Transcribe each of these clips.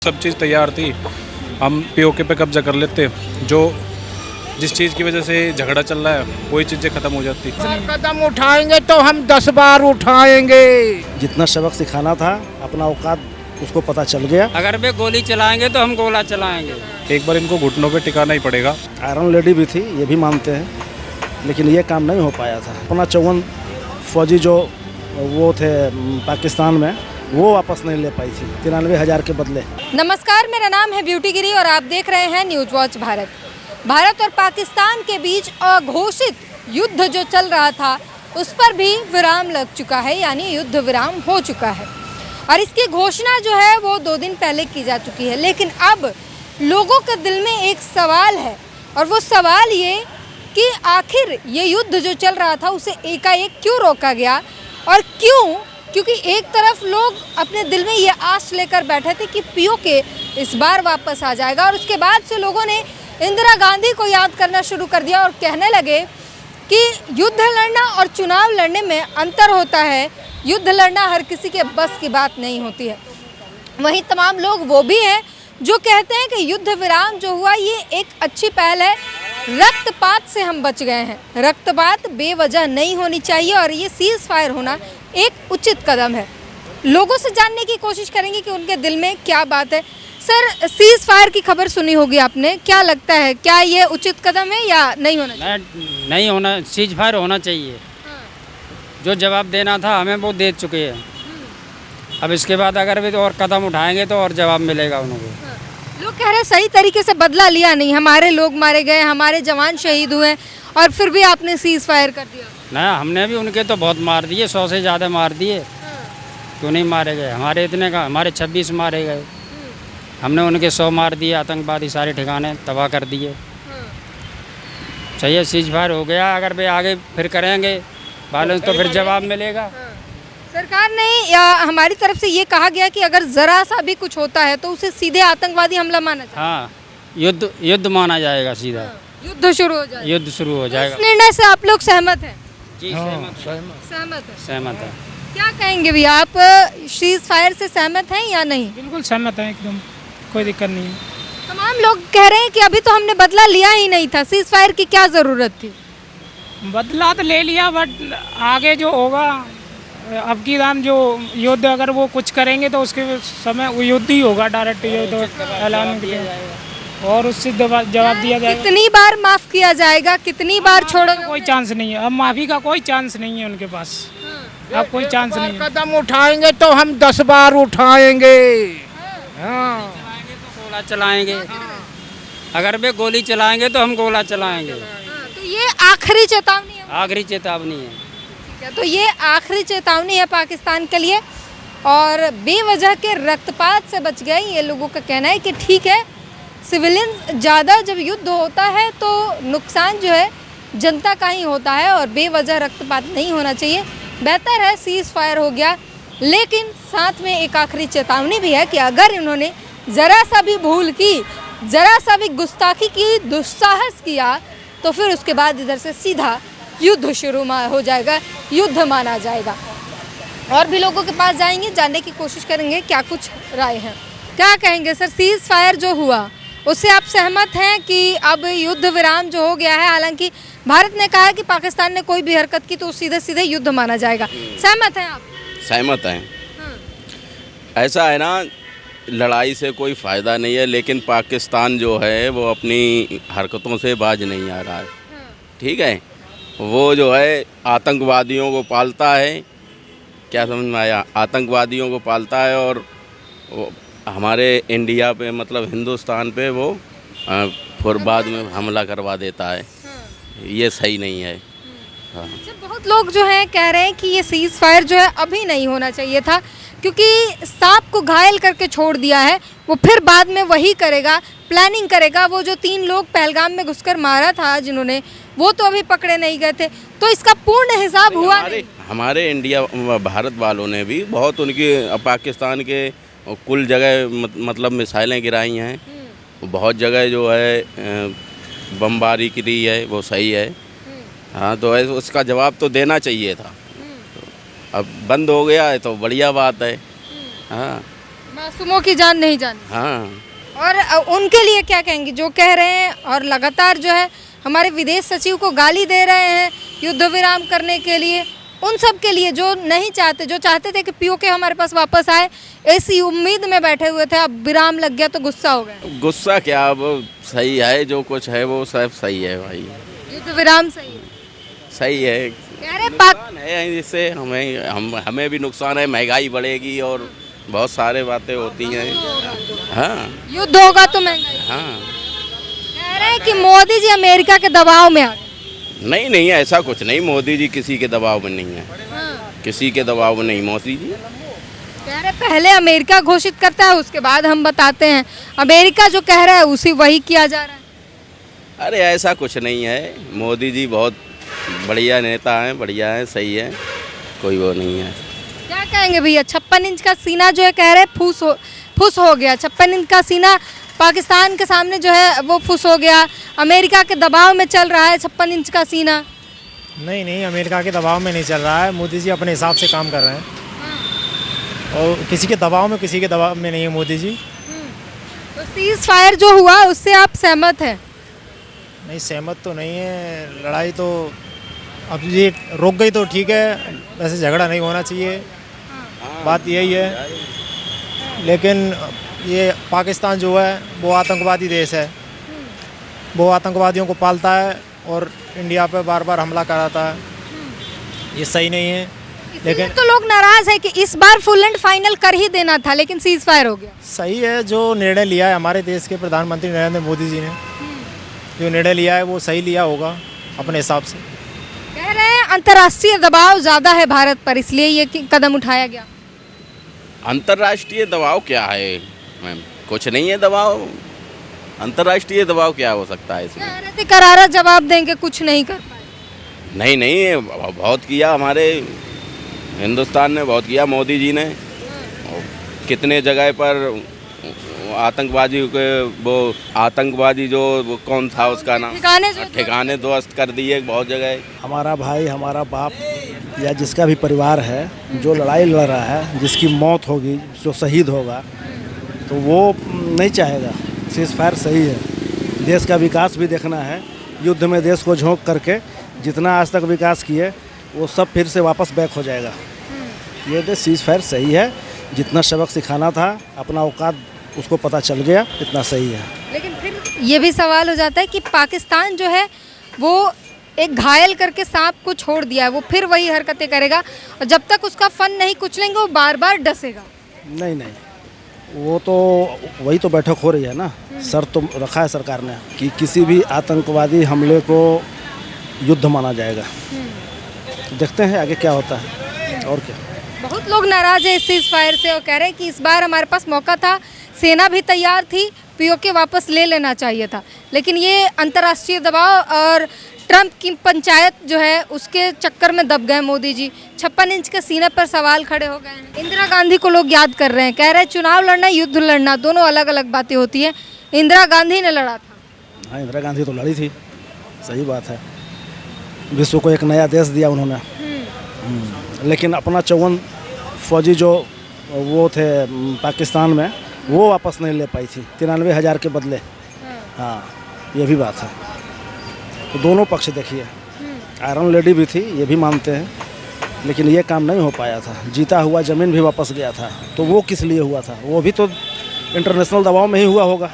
सब चीज़ तैयार थी, हम पीओके पे कब्जा कर लेते। जो जिस चीज़ की वजह से झगड़ा चल रहा है वही चीज़ें ख़त्म हो जाती। कदम उठाएंगे तो हम 10 बार उठाएंगे। जितना सबक सिखाना था अपना औकात उसको पता चल गया। अगर वे गोली चलाएंगे तो हम गोला चलाएंगे। एक बार इनको घुटनों पे टिकाना ही पड़ेगा। आयरन लेडी भी थी, ये भी मानते हैं, लेकिन ये काम नहीं हो पाया था। अपना 54 फौजी जो वो थे पाकिस्तान में, वो वापस नहीं ले पाई थी 93,000 के बदले। नमस्कार, मेरा नाम है ब्यूटी गिरी और आप देख रहे हैं न्यूज वॉच भारत। भारत और पाकिस्तान के बीच अघोषित युद्ध जो चल रहा था उस पर भी विराम लग चुका है, यानी युद्ध विराम हो चुका है और इसकी घोषणा जो है वो 2 दिन पहले की जा चुकी है। लेकिन अब लोगों के दिल में एक सवाल है और वो सवाल ये कि आखिर ये युद्ध जो चल रहा था उसे एकाएक क्यों रोका गया और क्यों? क्योंकि एक तरफ लोग अपने दिल में ये आस लेकर बैठे थे कि पीओके इस बार वापस आ जाएगा और उसके बाद से लोगों ने इंदिरा गांधी को याद करना शुरू कर दिया और कहने लगे कि युद्ध लड़ना और चुनाव लड़ने में अंतर होता है। युद्ध लड़ना हर किसी के बस की बात नहीं होती है। वहीं तमाम लोग वो भी हैं जो कहते हैं कि युद्ध विराम जो हुआ ये एक अच्छी पहल है। रक्तपात से हम बच गए हैं। रक्तपात बेवजह नहीं होनी चाहिए और ये सीज फायर होना एक उचित कदम है। लोगों से जानने की कोशिश करेंगे कि उनके दिल में क्या बात है। सर, सीज फायर की खबर सुनी होगी आपने, क्या लगता है क्या ये उचित कदम है या नहीं होना चाहिए? नहीं होना, सीज फायर होना चाहिए। जो जवाब देना था हमें वो दे चुके हैं। अब इसके बाद अगर भी और कदम उठाएंगे तो और जवाब मिलेगा उनको। लोग कह रहे हैं सही तरीके से बदला लिया नहीं, हमारे लोग मारे गए, हमारे जवान शहीद हुए और फिर भी आपने सीज फायर कर दिया। ना, हमने भी उनके तो बहुत मार दिए, 100 से ज़्यादा मार दिए। क्यों नहीं मारे गए? हमारे इतने का हमारे 26 मारे गए, हमने उनके 100 मार दिए। आतंकवादी सारे ठिकाने तबाह कर दिए। चाहिए सीज फायर हो गया। अगर वे आगे फिर करेंगे वायलेंस तो फिर जवाब मिलेगा। सरकार ने या हमारी तरफ से ये कहा गया कि अगर जरा सा भी कुछ होता है तो उसे सीधे आतंकवादी हमला माना जाए। हाँ, युद्ध माना जाएगा सीधा। युद्ध शुरू हो जाएगा। युद्ध शुरू हो जाएगा। इस निर्णय से आप लोग सहमत हैं? जी, सहमत है। क्या कहेंगे भैया, आप सीज फायर से सहमत हैं या नहीं? बिल्कुल सहमत है, एकदम कोई दिक्कत नहीं है। तमाम लोग कह रहे हैं कि अभी तो हमने बदला लिया ही नहीं था, सीज फायर की क्या ज़रूरत थी? बदला तो ले लिया, बट आगे जो होगा अब की दाम जो युद्ध अगर वो कुछ करेंगे तो उसके समय वो युद्ध ही होगा, डायरेक्ट युद्ध ऐलान किया और उससे जवाब दिया जाएगा। कितनी बार माफ किया जाएगा, कितनी बार छोड़ोगे? कोई चांस नहीं है, अब माफ़ी का कोई चांस नहीं है उनके पास। अब कोई चांस नहीं है। कदम उठाएंगे तो हम 10 बार उठाएंगे। हाँ, गोला चलाएंगे। अगर वे गोली चलाएंगे तो हम गोला चलाएंगे। तो ये आखिरी चेतावनी है। आखिरी चेतावनी है। तो ये आखिरी चेतावनी है पाकिस्तान के लिए और बेवजह के रक्तपात से बच गए। ये लोगों का कहना है कि ठीक है, सिविलियन ज़्यादा जब युद्ध होता है तो नुकसान जो है जनता का ही होता है और बेवजह रक्तपात नहीं होना चाहिए। बेहतर है सीज फायर हो गया, लेकिन साथ में एक आखिरी चेतावनी भी है कि अगर इन्होंने ज़रा सा भी भूल की, ज़रा सा भी गुस्ताखी की, दुस्साहस किया तो फिर उसके बाद इधर से सीधा युद्ध शुरू हो जाएगा, युद्ध माना जाएगा। और भी लोगों के पास जाएंगे, जानने की कोशिश करेंगे क्या कुछ राय है। क्या कहेंगे सर, सीज फायर जो हुआ उससे आप सहमत हैं कि अब युद्ध विराम जो हो गया है? हालांकि भारत ने कहा है कि पाकिस्तान ने कोई भी हरकत की तो सीधे सीधे युद्ध माना जाएगा। सहमत हैं आप? सहमत हैं। ऐसा है ना, लड़ाई से कोई फ़ायदा नहीं है, लेकिन पाकिस्तान जो है वो अपनी हरकतों से बाज नहीं आ रहा है। ठीक है, वो जो है आतंकवादियों को पालता है। क्या समझ में आया? आतंकवादियों को पालता है और वो हमारे इंडिया पे, मतलब हिंदुस्तान पे वो फिर बाद में हमला करवा देता है। ये सही नहीं है। हाँ। बहुत लोग जो हैं कह रहे हैं कि ये सीज फायर जो है अभी नहीं होना चाहिए था, क्योंकि सांप को घायल करके छोड़ दिया है, वो फिर बाद में वही करेगा, प्लानिंग करेगा। वो जो 3 लोग पहलगाम में घुसकर मारा था जिन्होंने, वो तो अभी पकड़े नहीं गए थे, तो इसका पूर्ण हिसाब हुआ नहीं। हमारे इंडिया भारत वालों ने भी बहुत उनकी पाकिस्तान के कुल जगह मतलब मिसाइलें गिराई हैं। बहुत जगह जो है बमबारी की है, वो सही है। हाँ, तो उसका जवाब तो देना चाहिए था। अब बंद हो गया है तो बढ़िया बात है। हाँ, मासूमों की जान नहीं जानी। हाँ, और उनके लिए क्या कहेंगे जो कह रहे हैं और लगातार जो है हमारे विदेश सचिव को गाली दे रहे हैं युद्ध विराम करने के लिए, उन सब के लिए जो नहीं चाहते, जो चाहते थे कि पीओके हमारे पास वापस आए, ऐसी उम्मीद में बैठे हुए थे, अब विराम लग गया तो गुस्सा हो गए। गुस्सा क्या, अब सही है, जो कुछ है वो सब सही है भाई, युद्ध विराम सही है। सही है। कह रहे पाक नुकसान है इससे, हमें भी नुकसान है, महंगाई बढ़ेगी और बहुत सारे बातें होती हैं। हाँ युद्ध होगा तो महंगाई। हाँ, कह रहे हैं कि मोदी जी अमेरिका के दबाव में आ गए। नहीं नहीं, ऐसा कुछ नहीं, मोदी जी किसी के दबाव में नहीं है, हाँ। किसी के दबाव में नहीं मोदी जी। कह रहे पहले अमेरिका घोषित करता है उसके बाद हम बताते हैं, अमेरिका जो कह रहा है उसी वही किया जा रहा है। अरे ऐसा कुछ नहीं है, मोदी जी बहुत बढ़िया नेता हैं, बढ़िया है, सही है, कोई वो नहीं है। क्या कहेंगे भैया, 56 इंच का सीना जो है कह रहे फुस हो गया, 56 इंच का सीना पाकिस्तान के सामने जो है वो फुस हो गया, अमेरिका के दबाव में चल रहा है 56 इंच का सीना। नहीं नहीं, अमेरिका के दबाव में नहीं चल रहा है, मोदी जी अपने हिसाब से काम कर रहे हैं और किसी के दबाव में नहीं है मोदी जी। तो सीज फायर जो हुआ उससे आप सहमत हैं? नहीं, सहमत तो नहीं है, लड़ाई तो अब ये रुक गई तो ठीक है, वैसे झगड़ा नहीं होना चाहिए, बात यही है। लेकिन ये पाकिस्तान जो है वो आतंकवादी देश है, वो आतंकवादियों को पालता है और इंडिया पे बार बार हमला कराता है, ये सही नहीं है। लेकिन तो लोग नाराज है कि इस बार फुल एंड फाइनल कर ही देना था लेकिन सीज फायर हो गया। सही है, जो निर्णय लिया है हमारे देश के प्रधानमंत्री नरेंद्र मोदी जी ने, जो निर्णय लिया है वो सही लिया होगा अपने हिसाब से। कह रहे हैं अंतर्राष्ट्रीय दबाव ज़्यादा है भारत पर, इसलिए ये कदम उठाया गया। अंतर्राष्ट्रीय दबाव क्या है मैम, कुछ नहीं है दबाव, अंतर्राष्ट्रीय दबाव क्या हो सकता है इसमें? कह रहे थे करारा जवाब देंगे, कुछ नहीं कर पाए। नहीं नहीं, बहुत किया, हमारे हिंदुस्तान ने बहुत किया, मोदी जी ने कितने जगह पर आतंकवादी के आतंकवादी जो वो कौन था उसका नाम, ठिकाने ध्वस्त कर दिए बहुत जगह। हमारा भाई, हमारा बाप या जिसका भी परिवार है जो लड़ाई लड़ रहा है, जिसकी मौत होगी, जो शहीद होगा, तो वो नहीं चाहेगा। सीज फायर सही है, देश का विकास भी देखना है, युद्ध में देश को झोंक करके जितना आज तक विकास किए वो सब फिर से वापस बैक हो जाएगा। ये देश सीज फायर सही है, जितना सबक सिखाना था अपना औकात उसको पता चल गया, इतना सही है। लेकिन फिर ये भी सवाल हो जाता है कि पाकिस्तान जो है वो एक घायल करके सांप को छोड़ दिया है, वो फिर वही हरकतें करेगा और जब तक उसका फन नहीं कुचलेंगे वो बार बार डसेगा। नहीं नहीं, वो तो वही तो बैठक हो रही है ना, शर्त तो रखा है सरकार ने कि किसी भी आतंकवादी हमले को युद्ध माना जाएगा। देखते हैं आगे क्या होता है और क्या। बहुत लोग नाराज है इस सीज फायर से और कह रहे हैं कि इस बार हमारे पास मौका था, सेना भी तैयार थी, पीओके वापस ले लेना चाहिए था, लेकिन ये अंतर्राष्ट्रीय दबाव और ट्रंप की पंचायत जो है उसके चक्कर में दब गए मोदी जी। 56 इंच के सीने पर सवाल खड़े हो गए हैं। इंदिरा गांधी को लोग याद कर रहे हैं, कह रहे हैं चुनाव लड़ना युद्ध लड़ना दोनों अलग अलग बातें होती हैं। इंदिरा गांधी ने लड़ा था। हाँ, इंदिरा गांधी तो लड़ी थी, सही बात है, विश्व को एक नया देश दिया उन्होंने। लेकिन अपना 54 फौजी जो वो थे पाकिस्तान में, वो वापस नहीं ले पाई थी 93,000 के बदले। हाँ, ये भी बात है। तो दोनों पक्ष देखिए, आयरन लेडी भी थी, ये भी मानते हैं, लेकिन ये काम नहीं हो पाया था। जीता हुआ ज़मीन भी वापस गया था, तो वो किस लिए हुआ था? वो भी तो इंटरनेशनल दबाव में ही हुआ होगा।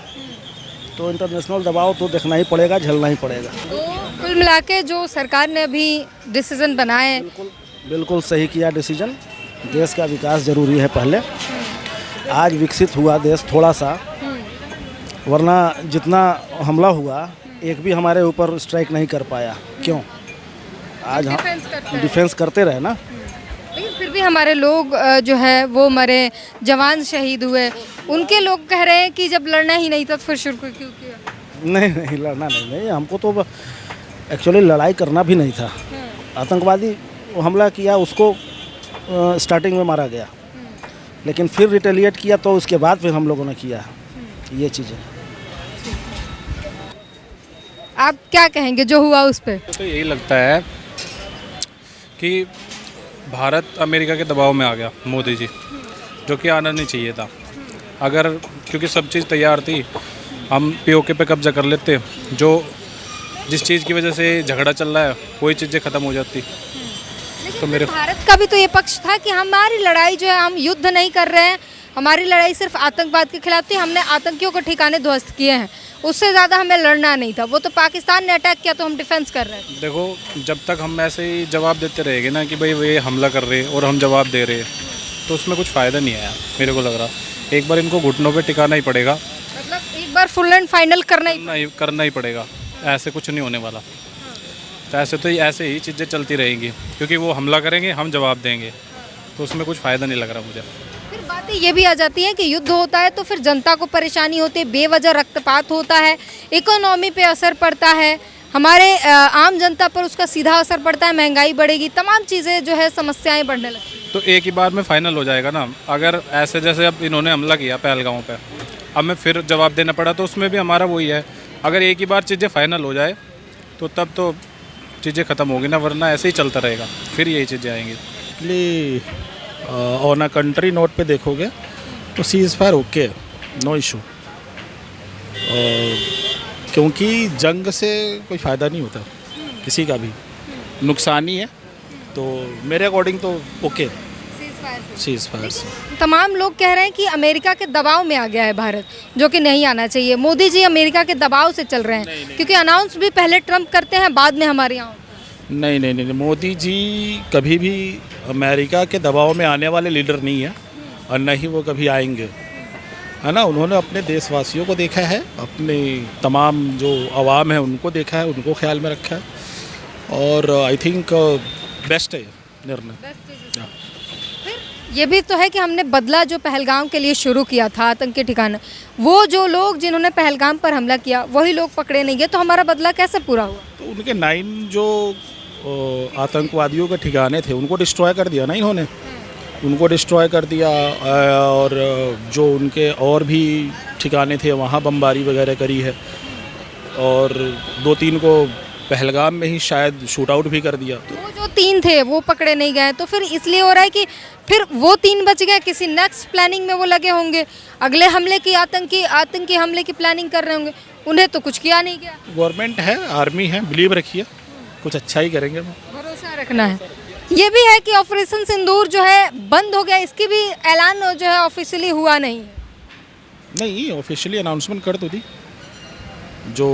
तो इंटरनेशनल दबाव तो देखना ही पड़ेगा, झेलना ही पड़ेगा। तो कुल मिला के जो सरकार ने अभी डिसीजन बनाए, बिल्कुल सही किया डिसीजन। देश का विकास ज़रूरी है पहले, आज विकसित हुआ देश थोड़ा सा, वरना जितना हमला हुआ एक भी हमारे ऊपर स्ट्राइक नहीं कर पाया। क्यों? आज हम डिफेंस करते रहे ना। लेकिन फिर भी हमारे लोग जो है वो मरे, जवान शहीद हुए, उनके लोग कह रहे हैं कि जब लड़ना ही नहीं था तो फिर शुरू क्यों किया? नहीं नहीं, लड़ना नहीं, हमको तो एक्चुअली लड़ाई करना भी नहीं था। आतंकवादी हमला किया, उसको स्टार्टिंग में मारा गया, लेकिन फिर रिटेलिएट किया तो उसके बाद फिर हम लोगों ने किया ये चीज़ें। आप क्या कहेंगे जो हुआ उस पर? तो यही लगता है कि भारत अमेरिका के दबाव में आ गया मोदी जी, जो कि आना नहीं चाहिए था। अगर क्योंकि सब चीज़ तैयार थी, हम पीओके पे कब्जा कर लेते, जो जिस चीज़ की वजह से झगड़ा चल रहा है वही चीज़ें ख़त्म हो जाती। तो मेरे भारत का भी तो ये पक्ष था कि हमारी लड़ाई जो है, हम युद्ध नहीं कर रहे हैं, हमारी लड़ाई सिर्फ आतंकवाद के खिलाफ थी, हमने आतंकियों को ठिकाने ध्वस्त किए हैं, उससे ज़्यादा हमें लड़ना नहीं था। वो तो पाकिस्तान ने अटैक किया तो हम डिफेंस कर रहे थे। देखो, जब तक हम ऐसे ही जवाब देते रहेंगे ना कि भाई वे हमला कर रहे और हम जवाब दे रहे, तो उसमें कुछ फ़ायदा नहीं है मेरे को लग रहा। एक बार इनको घुटनों पे टिकाना ही पड़ेगा, मतलब एक बार फुल एंड फाइनल करना ही पड़ेगा। ऐसे कुछ नहीं होने वाला। तो ऐसे ही चीज़ें चलती रहेंगी, क्योंकि वो हमला करेंगे, हम जवाब देंगे, तो उसमें कुछ फ़ायदा नहीं लग रहा मुझे। फिर बातें ये भी आ जाती हैं कि युद्ध होता है तो फिर जनता को परेशानी होती है, बेवजह रक्तपात होता है, इकोनॉमी पे असर पड़ता है, हमारे आम जनता पर उसका सीधा असर पड़ता है, महंगाई बढ़ेगी, तमाम चीज़ें जो है समस्याएं बढ़ने लगती हैं। तो एक ही बार में फाइनल हो जाएगा ना। अगर ऐसे जैसे अब इन्होंने हमला किया पहलगांव पे, अब हमें फिर जवाब देना पड़ा, तो उसमें भी हमारा वही है। अगर एक ही बार चीज़ें फाइनल हो जाए तो तब तो चीज़ें ख़त्म होगी ना, वरना ऐसे ही चलता रहेगा, फिर यही चीज़ें आएंगी। ऑन अ कंट्री नोट पे देखोगे तो ceasefire okay, no issue, क्योंकि जंग से कोई फ़ायदा नहीं होता किसी का भी, नुकसान ही है। तो मेरे अकॉर्डिंग तो ओके सीज़ फायर से। तमाम लोग कह रहे हैं कि अमेरिका के दबाव में आ गया है भारत, जो कि नहीं आना चाहिए। मोदी जी अमेरिका के दबाव से चल रहे हैं, क्योंकि अनाउंस भी पहले ट्रम्प करते हैं, बाद में हमारे यहाँ। नहीं, मोदी जी कभी भी अमेरिका के दबाव में आने वाले लीडर नहीं है, और न ही वो कभी आएंगे, है ना। उन्होंने अपने देशवासियों को देखा है, अपने तमाम जो आवाम है उनको देखा है, उनको ख्याल में रखा है, और आई थिंक बेस्ट है निर्णय। ये भी तो है कि हमने बदला जो पहलगाम के लिए शुरू किया था आतंकी ठिकाना, वो जो लोग जिन्होंने पहलगाम पर हमला किया वही लोग पकड़े नहीं गए, तो हमारा बदला कैसे पूरा हुआ? तो उनके 9 जो आतंकवादियों के ठिकाने थे उनको डिस्ट्रॉय कर दिया ना इन्होंने, उनको डिस्ट्रॉय कर दिया, और जो उनके और भी ठिकाने थे वहाँ बमबारी वगैरह करी है, और 2-3 को पहलगाम में ही शायद शूट आउट भी कर दिया। वो जो 3 थे वो पकड़े नहीं गए, तो फिर इसलिए हो रहा है कि फिर वो 3 बच गए, किसी नेक्स्ट प्लानिंग में वो लगे होंगे, अगले हमले की आतंकी हमले की प्लानिंग कर रहे होंगे, उन्हें तो कुछ किया नहीं गया। गवर्नमेंट है, आर्मी है, बिलीव रखिए कुछ अच्छा ही करेंगे, भरोसा रखना है। ये भी है कि ऑपरेशन सिंदूर जो है बंद हो गया, इसकी भी ऐलान जो है ऑफिशियली हुआ नहीं। ऑफिशियली अनाउंसमेंट कर दो दी, जो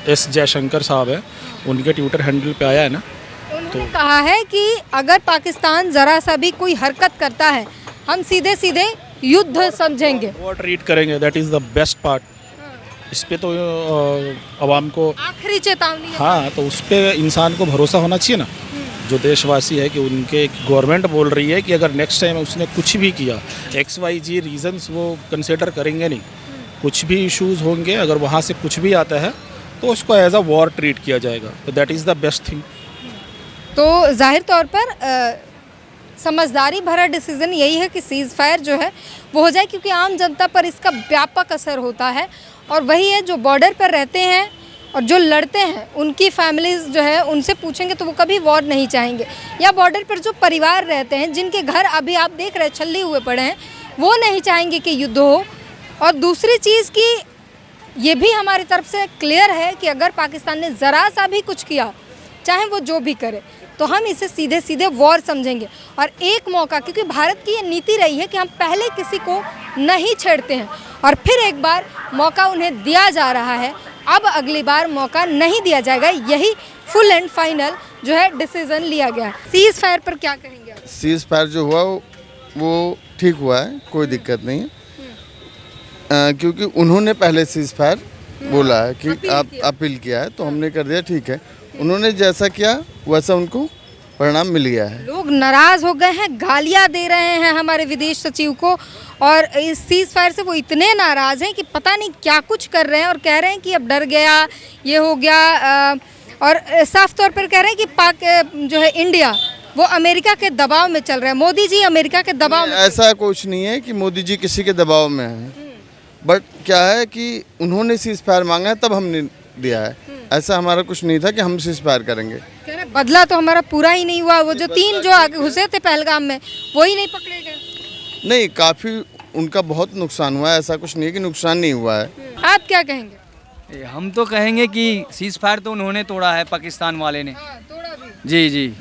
एस जयशंकर साहब है उनके ट्विटर हैंडल पे आया है ना, उन्होंने कहा है कि अगर पाकिस्तान ज़रा सा भी कोई हरकत करता है हम सीधे सीधे युद्ध समझेंगे, वो ट्रीट करेंगे, that is the best part. इस पे तो आवाम को आखिरी चेतावनी है। हाँ, तो उस पर इंसान को भरोसा होना चाहिए ना, जो देशवासी है, कि उनके गवर्नमेंट बोल रही है कि अगर नेक्स्ट टाइम उसने कुछ भी किया, XYZ रीजंस वो कंसिडर करेंगे नहीं, कुछ भी इश्यूज होंगे, अगर वहाँ से कुछ भी आता है तो उसको एज अ वॉर ट्रीट किया जाएगा, तो that is the best thing. तो जाहिर तौर पर समझदारी भरा डिसीज़न यही है कि सीज़ फायर जो है वो हो जाए, क्योंकि आम जनता पर इसका व्यापक असर होता है, और वही है जो बॉर्डर पर रहते हैं और जो लड़ते हैं उनकी फैमिलीज़ जो है उनसे पूछेंगे तो वो कभी वॉर नहीं चाहेंगे, या बॉर्डर पर जो परिवार रहते हैं जिनके घर अभी आप देख रहे हैं छल्ली हुए पड़े हैं, वो नहीं चाहेंगे कि युद्ध हो। और दूसरी चीज़ की ये भी हमारी तरफ से क्लियर है कि अगर पाकिस्तान ने ज़रा सा भी कुछ किया, चाहे वो जो भी करे, तो हम इसे सीधे सीधे वॉर समझेंगे। और एक मौका, क्योंकि भारत की ये नीति रही है कि हम पहले किसी को नहीं छेड़ते हैं, और फिर एक बार मौका उन्हें दिया जा रहा है, अब अगली बार मौका नहीं दिया जाएगा, यही फुल एंड फाइनल जो है डिसीज़न लिया गया। सीज़ फायर पर क्या कहेंगे आप? सीज़ फायर जो हुआ वो ठीक हुआ है, कोई दिक्कत नहीं है, क्योंकि उन्होंने पहले सीज़ फायर बोला है कि आप अपील किया है, तो हमने कर दिया, ठीक है। उन्होंने जैसा किया वैसा उनको परिणाम मिल गया है। लोग नाराज़ हो गए हैं, गालियां दे रहे हैं हमारे विदेश सचिव को, और इस सीज़ फायर से वो इतने नाराज़ हैं कि पता नहीं क्या कुछ कर रहे हैं, और कह रहे हैं कि अब डर गया, ये हो गया, और साफ तौर पर कह रहे हैं कि पाक जो है इंडिया वो अमेरिका के दबाव में चल रहा है, मोदी जी अमेरिका के दबाव में। ऐसा कुछ नहीं है कि मोदी जी किसी के दबाव में है, बट क्या है कि उन्होंने सीज़ फायर मांगा है तब हमने दिया है, ऐसा हमारा कुछ नहीं था कि हम सीज़ फायर करेंगे। कह रहे बदला तो हमारा पूरा ही नहीं हुआ, वो जो 3 जो आगे घुसे थे पहलगाम में वो ही नहीं पकड़े गए। नहीं, काफ़ी उनका बहुत नुकसान हुआ है, ऐसा कुछ नहीं है कि नुकसान नहीं हुआ है। आप क्या कहेंगे? हम तो कहेंगे कि सीज़ फायर तो उन्होंने तोड़ा है, पाकिस्तान वाले ने। तोड़ा भी। जी जी।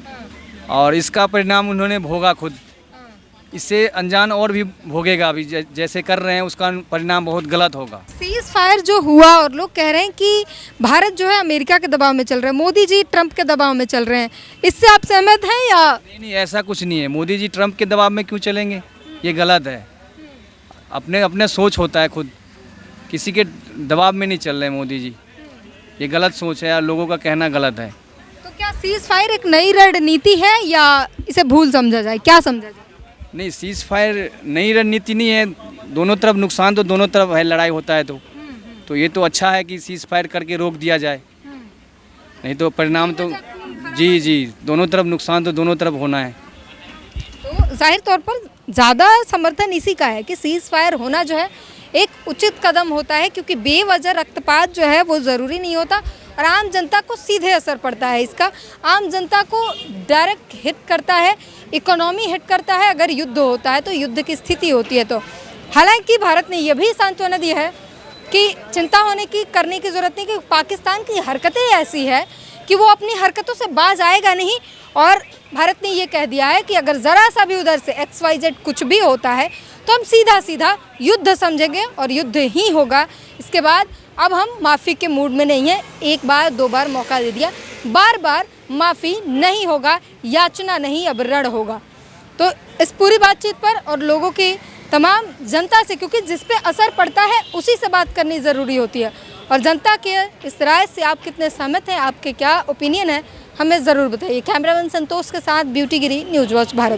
और इसका परिणाम उन्होंने भोगा खुद। इससे अनजान और भी भोगेगा, अभी जैसे कर रहे हैं उसका परिणाम बहुत गलत होगा। सीज फायर जो हुआ और लोग कह रहे हैं कि भारत जो है अमेरिका के दबाव में चल रहा है, मोदी जी ट्रंप के दबाव में चल रहे हैं, इससे आप सहमत हैं या? नहीं, ऐसा कुछ नहीं है। मोदी जी ट्रंप के दबाव में क्यों चलेंगे? ये गलत है। अपने अपने सोच होता है खुद, किसी के दबाव में नहीं चल रहे मोदी जी। ये गलत सोच है और लोगों का कहना गलत है। तो क्या सीज फायर एक नई रणनीति है या इसे भूल समझा जाए, क्या समझा जाए? नहीं, सीज़ फायर नई रणनीति नहीं है। दोनों तरफ नुकसान तो दोनों तरफ है, लड़ाई होता है तो ये तो अच्छा है कि सीज़ फायर करके रोक दिया जाए। नहीं तो परिणाम तो जी जी, दोनों तरफ नुकसान तो दोनों तरफ होना है। तो जाहिर तौर पर ज़्यादा समर्थन इसी का है कि सीज फायर होना जो है एक उचित कदम होता है, क्योंकि बेवजह रक्तपात जो है वो ज़रूरी नहीं होता और आम जनता को सीधे असर पड़ता है इसका। आम जनता को डायरेक्ट हिट करता है, इकोनॉमी हिट करता है। अगर युद्ध होता है तो युद्ध की स्थिति होती है। तो हालांकि भारत ने यह भी सांत्वना दी है कि चिंता करने की ज़रूरत नहीं, कि पाकिस्तान की हरकतें ऐसी है कि वो अपनी हरकतों से बाज आएगा नहीं। और भारत ने ये कह दिया है कि अगर ज़रा सा भी उधर से XYZ कुछ भी होता है तो हम सीधा सीधा युद्ध समझेंगे और युद्ध ही होगा। इसके बाद अब हम माफ़ी के मूड में नहीं है। एक बार दो बार मौका दे दिया, बार बार माफ़ी नहीं होगा, याचना नहीं अब रण होगा। तो इस पूरी बातचीत पर और लोगों की तमाम जनता से, क्योंकि जिस पे असर पड़ता है उसी से बात करनी ज़रूरी होती है, और जनता के इस राय से आप कितने सहमत हैं, आपके क्या ओपिनियन है, हमें ज़रूर बताइए। कैमरामैन संतोष के साथ ब्यूटी गिरी, न्यूज़ वॉच भारत।